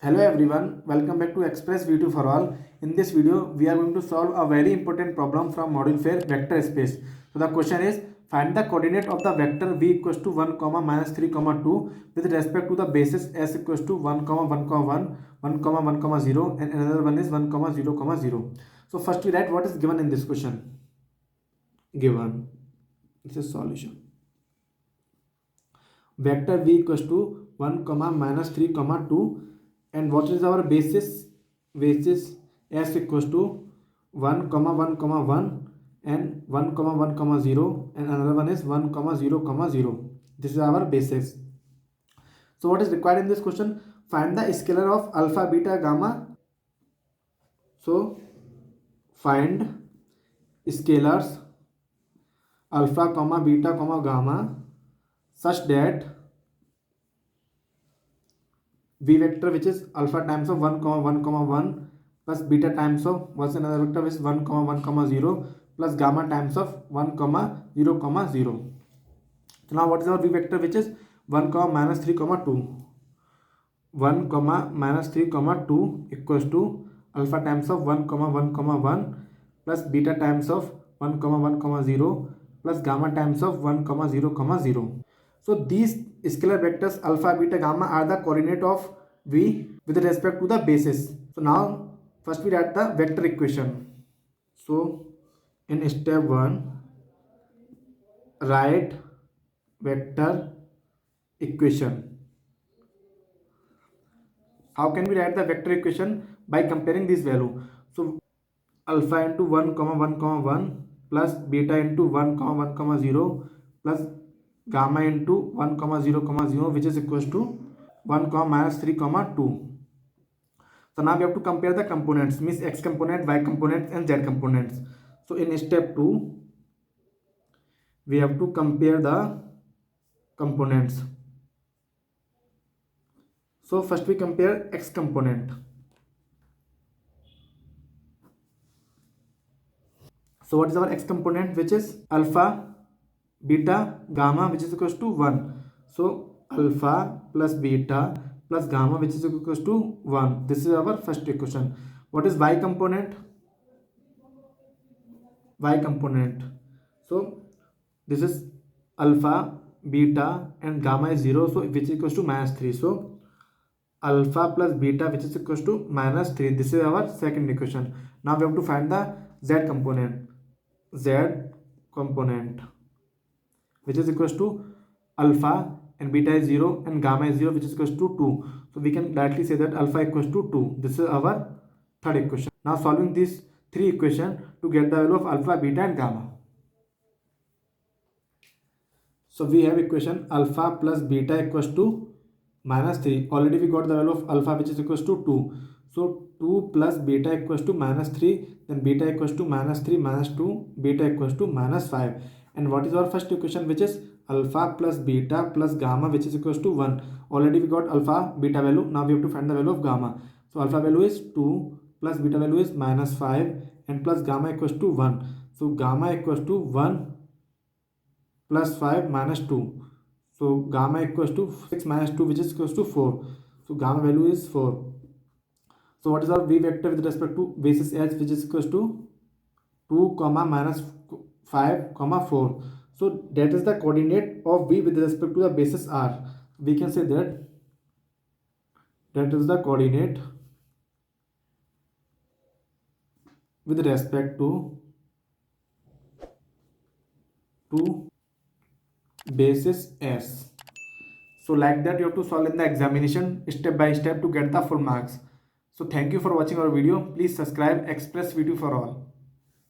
Hello everyone, welcome back to Express VTU for all. In this video, we are going to solve a very important problem from module 4 vector space. So the question is, find the coordinate of the vector v equals to 1, minus 3, 2 with respect to the basis s equals to 1, 1, 1, 1, 1, 0 and another one is 1, 0, 0. So first we write what is given in this question. Given, this is solution. Vector v equals to 1, minus 3, 2 and what is our basis s equals to 1, 1, 1 and 1, 1, 0 and another one is 1, 0, 0. This is our basis. So what is required in this question? Find the scalar of alpha, beta, gamma. So find scalars alpha, beta, gamma such that v vector which is alpha times of 1, 1, plus beta times of what's another vector which is 1, 1, 0 plus gamma times of 1, 0, 0. So now what is our v vector which is 1, minus 3, 2. 1, minus 3, 2 equals to alpha times of 1, 1, plus beta times of 1, 1, 0 plus gamma times of 1, 0, 0. So these scalar vectors alpha, beta, gamma are the coordinate of v with respect to the basis. So now first we write the vector equation. So in step 1, write vector equation. How can we write the vector equation? By comparing this value. So alpha into 1, 1, plus beta into 1, 1, 0 plus gamma into 1, 0, 0 which is equals to 1, minus 3, 2. So now we have to compare the components, means x component, y components and z components. So in step 2, we have to compare the components. So first we compare x component. So what is our x component, which is alpha, beta, gamma, which is equals to 1. So alpha plus beta plus gamma, which is equals to 1. This is our first equation. What is y component? Y component. So this is alpha, beta and gamma is 0, so which is equals to minus 3. So alpha plus beta, which is equals to minus 3. This is our second equation. Now we have to find the z component. Z component, which is equals to alpha and beta is 0 and gamma is 0, which is equals to 2. So we can directly say that alpha equals to 2. This is our third equation. Now solving these three equations to get the value of alpha, beta and gamma. So we have equation alpha plus beta equals to minus 3. Already we got the value of alpha, which is equals to 2. So 2 plus beta equals to minus 3, then beta equals to minus 3 minus 2, beta equals to minus 5. And what is our first equation, which is alpha plus beta plus gamma, which is equals to 1. Already we got alpha, beta value. Now we have to find the value of gamma. So alpha value is 2 plus beta value is minus 5 and plus gamma equals to 1. So gamma equals to 1 plus 5 minus 2. So gamma equals to 6 minus 2, which is equals to 4. So gamma value is 4. So what is our v vector with respect to basis h, which is equals to 2, minus 5, 4. So that is the coordinate of v with respect to the basis r. We can say that is the coordinate with respect to basis s. So like that you have to solve in the examination step by step to get the full marks. So thank you for watching our video. Please subscribe Express VTU for all.